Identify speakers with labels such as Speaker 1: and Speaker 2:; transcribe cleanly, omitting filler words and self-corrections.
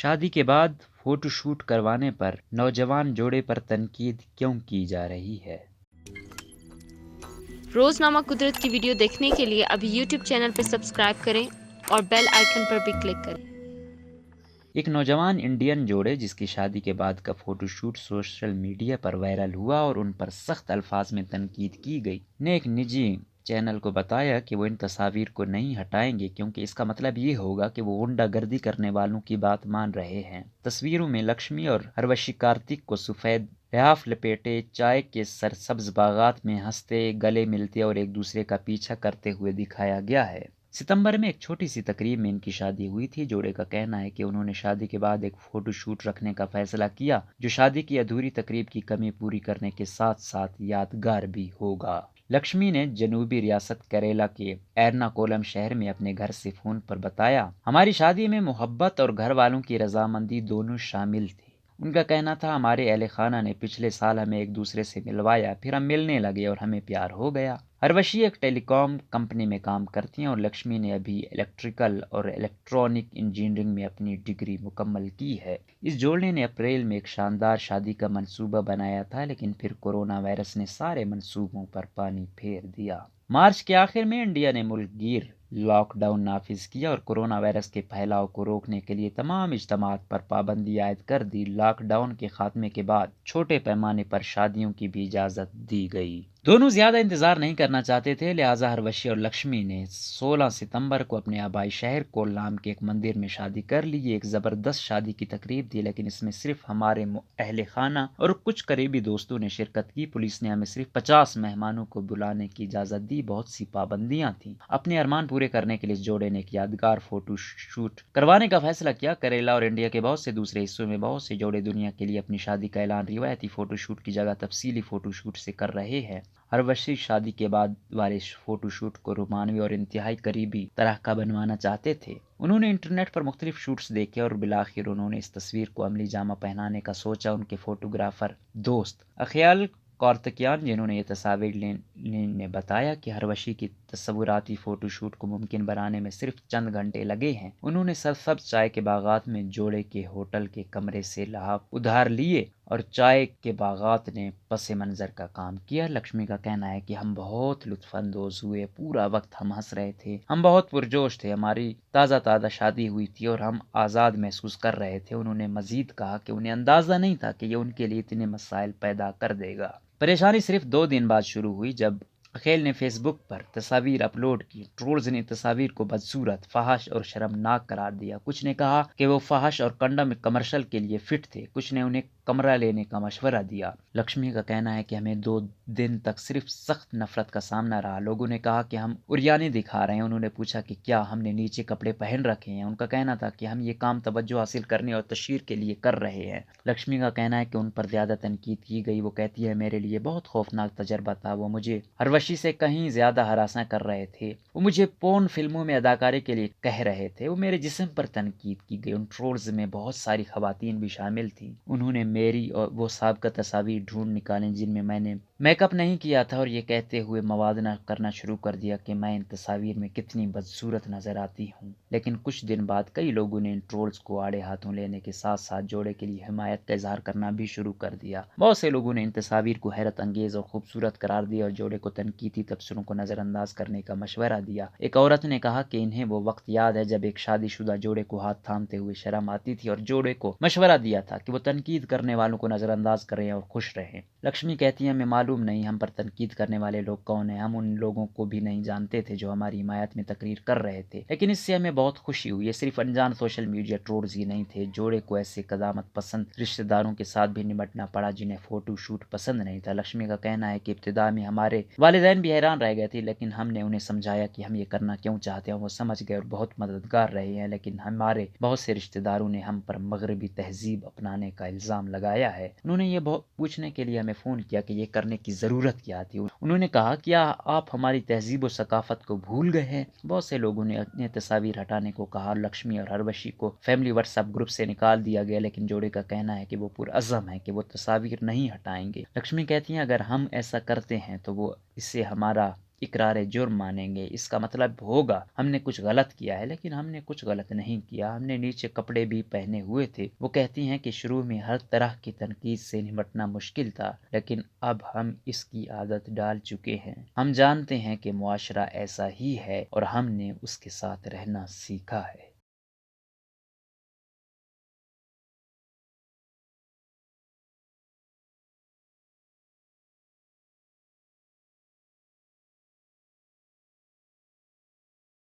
Speaker 1: شادی کے بعد فوٹو شوٹ کروانے پر نوجوان جوڑے پر تنقید کیوں کی جا رہی ہے؟
Speaker 2: روزنامہ قدرت کی ویڈیو دیکھنے کے لیے ابھی یوٹیوب چینل پر سبسکرائب کریں اور بیل آئیکن پر بھی کلک کریں۔
Speaker 1: ایک نوجوان انڈین جوڑے جس کی شادی کے بعد کا فوٹو شوٹ سوشل میڈیا پر وائرل ہوا اور ان پر سخت الفاظ میں تنقید کی گئی، نے ایک نجی چینل کو بتایا کہ وہ ان تصاویر کو نہیں ہٹائیں گے کیونکہ اس کا مطلب یہ ہوگا کہ وہ غنڈہ گردی کرنے والوں کی بات مان رہے ہیں۔ تصویروں میں لکشمی اور ہروشی کارتک کو سفید لحاف لپیٹے چائے کے سرسبز باغات میں ہنستے، گلے ملتے اور ایک دوسرے کا پیچھا کرتے ہوئے دکھایا گیا ہے۔ ستمبر میں ایک چھوٹی سی تقریب میں ان کی شادی ہوئی تھی۔ جوڑے کا کہنا ہے کہ انہوں نے شادی کے بعد ایک فوٹو شوٹ رکھنے کا فیصلہ کیا جو شادی کی ادھوری تقریب کی کمی پوری کرنے کے ساتھ ساتھ یادگار بھی ہوگا۔ لکشمی نے جنوبی ریاست کیرالہ کے ایرناکولم شہر میں اپنے گھر سے فون پر بتایا، ہماری شادی میں محبت اور گھر والوں کی رضامندی دونوں شامل تھی۔ ان کا کہنا تھا، ہمارے اہل خانہ نے پچھلے سال ہمیں ایک دوسرے سے ملوایا، پھر ہم ملنے لگے اور ہمیں پیار ہو گیا۔ ہروشی ایک ٹیلی کام کمپنی میں کام کرتی ہیں اور لکشمی نے ابھی الیکٹریکل اور الیکٹرانک انجینئرنگ میں اپنی ڈگری مکمل کی ہے۔ اس جوڑے نے اپریل میں ایک شاندار شادی کا منصوبہ بنایا تھا لیکن پھر کورونا وائرس نے سارے منصوبوں پر پانی پھیر دیا۔ مارچ کے آخر میں انڈیا نے ملک گیر لاک ڈاؤن نافذ کیا اور کورونا وائرس کے پھیلاؤ کو روکنے کے لیے تمام اجتماعات پر پابندی عائد کر دی۔ لاک ڈاؤن کے خاتمے کے بعد چھوٹے پیمانے پر شادیوں کی بھی اجازت دی گئی۔ دونوں زیادہ انتظار نہیں کرنا چاہتے تھے، لہٰذا ہروشی اور لکشمی نے 16 ستمبر کو اپنے آبائی شہر کولام کے ایک مندر میں شادی کر لی۔ یہ ایک زبردست شادی کی تقریب تھی لیکن اس میں صرف ہمارے اہل خانہ اور کچھ قریبی دوستوں نے شرکت کی۔ پولیس نے ہمیں صرف 50 مہمانوں کو بلانے کی اجازت دی۔ بہت سی پابندیاں تھیں۔ اپنے ارمان پورے کرنے کے لیے اس جوڑے نے ایک یادگار فوٹو شوٹ کروانے کا فیصلہ کیا۔ کیرالہ اور انڈیا کے بہت سے دوسرے حصوں میں بہت سے جوڑے دنیا کے لیے اپنی شادی کا اعلان روایتی فوٹو شوٹ کی جگہ تفصیلی فوٹو شوٹ سے کر رہے ہیں۔ ہروشی شادی کے بعد والے فوٹو شوٹ کو رومانوی اور انتہائی قریبی طرح کا بنوانا چاہتے تھے۔ انہوں نے انٹرنیٹ پر مختلف شوٹس دیکھے اور بالآخر انہوں نے اس تصویر کو عملی جامہ پہنانے کا سوچا۔ ان کے فوٹوگرافر دوست اخیال کارتکیان جنہوں نے یہ تصاویر لینے نے بتایا کہ ہروشی کی تصوراتی فوٹو شوٹ کو ممکن بنانے میں صرف چند گھنٹے لگے ہیں۔ انہوں نے سرسبز چائے کے باغات میں جوڑے کے ہوٹل کے کمرے سے لحاف ادھار لیے اور چائے کے باغات نے پس منظر کا کام کیا۔ لکشمی کا کہنا ہے کہ ہم بہت لطف اندوز ہوئے، پورا وقت ہم ہنس رہے تھے، ہم بہت پرجوش تھے، ہماری تازہ شادی ہوئی تھی اور ہم آزاد محسوس کر رہے تھے۔ انہوں نے مزید کہا کہ انہیں اندازہ نہیں تھا کہ یہ ان کے لیے اتنے مسائل پیدا کر دے گا۔ پریشانی صرف 2 دن بعد شروع ہوئی جب اخیل نے فیس بک پر تصاویر اپلوڈ کی۔ ٹرولز نے تصاویر کو بدصورت، فحش اور شرمناک قرار دیا۔ کچھ نے کہا کہ وہ فحش اور کنڈم کمرشل کے لیے فٹ تھے، کچھ نے انہیں کمرہ لینے کا مشورہ دیا۔ لکشمی کا کہنا ہے کہ ہمیں 2 دن تک صرف سخت نفرت کا سامنا رہا۔ لوگوں نے کہا کہ ہم عریانی دکھا رہے ہیں۔ انہوں نے پوچھا کہ کیا ہم نے نیچے کپڑے پہن رکھے ہیں۔ ان کا کہنا تھا کہ ہم یہ کام توجہ حاصل کرنے اور تشہیر کے لیے کر رہے ہیں۔ لکشمی کا کہنا ہے کہ ان پر زیادہ تنقید کی گئی۔ وہ کہتی ہے، میرے لیے بہت خوفناک تجربہ تھا۔ وہ مجھے ہروشی سے کہیں زیادہ ہراساں کر رہے تھے۔ وہ مجھے پورن فلموں میں اداکاری کے لیے کہہ رہے تھے۔ وہ میرے جسم پر تنقید کی گئی۔ ان ٹرولز میں بہت ساری خواتین بھی شامل تھیں۔ انہوں نے میری اور وہ سابقہ تصاویر ڈھونڈ نکالیں جن میں میں نے میک اپ نہیں کیا تھا اور یہ کہتے ہوئے موازنہ کرنا شروع کر دیا کہ میں ان تصاویر میں کتنی بدصورت نظر آتی ہوں۔ لیکن کچھ دن بعد کئی لوگوں نے ان ٹرولز کو آڑے ہاتھوں لینے کے ساتھ ساتھ جوڑے کے لیے حمایت کا اظہار کرنا بھی شروع کر دیا۔ بہت سے لوگوں نے ان تصاویر کو حیرت انگیز اور خوبصورت قرار دیا اور جوڑے کو تنقیدی تبصروں کو نظر انداز کرنے کا مشورہ دیا۔ ایک عورت نے کہا کہ انہیں وہ وقت یاد ہے جب ایک شادی شدہ جوڑے کو ہاتھ تھامتے ہوئے شرم آتی تھی اور جوڑے کو مشورہ دیا تھا کہ وہ تنقید کرنے والوں کو نظر انداز کریں اور خوش رہیں۔ لکشمی کہتی ہیں، ہمیں معلوم نہیں ہم پر تنقید کرنے والے لوگ کون ہیں۔ ہم ان لوگوں کو بھی نہیں جانتے تھے جو ہماری حمایت میں تقریر کر رہے تھے، لیکن اس سے ہمیں بہت خوشی ہوئی۔ یہ صرف انجان سوشل میڈیا ٹرولز ہی نہیں تھے۔ جوڑے کو ایسے قدامت پسند رشتہ داروں کے ساتھ بھی نمٹنا پڑا جنہیں فوٹو شوٹ پسند نہیں تھا۔ لکشمی کا کہنا ہے کہ ابتدا میں ہمارے والدین بھی حیران رہ گئے تھے لیکن ہم نے انہیں سمجھایا کہ ہم یہ کرنا کیوں چاہتے ہیں۔ وہ سمجھ گئے اور بہت مددگار رہے ہیں، لیکن ہمارے بہت سے رشتہ داروں نے ہم پر مغربی تہذیب اپنانے کا الزام لگایا ہے۔ انہوں نے یہ پوچھنے کے لیے ہمیں فون کیا کہ یہ کرنے کی ضرورت کیا تھی۔ انہوں نے کہا، کیا آپ ہماری تہذیب و ثقافت کو بھول گئے ہیں؟ بہت سے لوگوں نے اپنی تصاویر ہٹانے کو کہا۔ لکشمی اور ہروشی کو فیملی واٹس ایپ گروپ سے نکال دیا گیا لیکن جوڑے کا کہنا ہے کہ وہ پرعزم ہے کہ وہ تصاویر نہیں ہٹائیں گے۔ لکشمی کہتی ہیں، اگر ہم ایسا کرتے ہیں تو وہ اس سے ہمارا اقرار جرم مانیں گے۔ اس کا مطلب ہوگا ہم نے کچھ غلط کیا ہے، لیکن ہم نے کچھ غلط نہیں کیا، ہم نے نیچے کپڑے بھی پہنے ہوئے تھے۔ وہ کہتی ہیں کہ شروع میں ہر طرح کی تنقید سے نمٹنا مشکل تھا، لیکن اب ہم اس کی عادت ڈال چکے ہیں۔ ہم جانتے ہیں کہ معاشرہ ایسا ہی ہے اور ہم نے اس کے ساتھ رہنا سیکھا ہے۔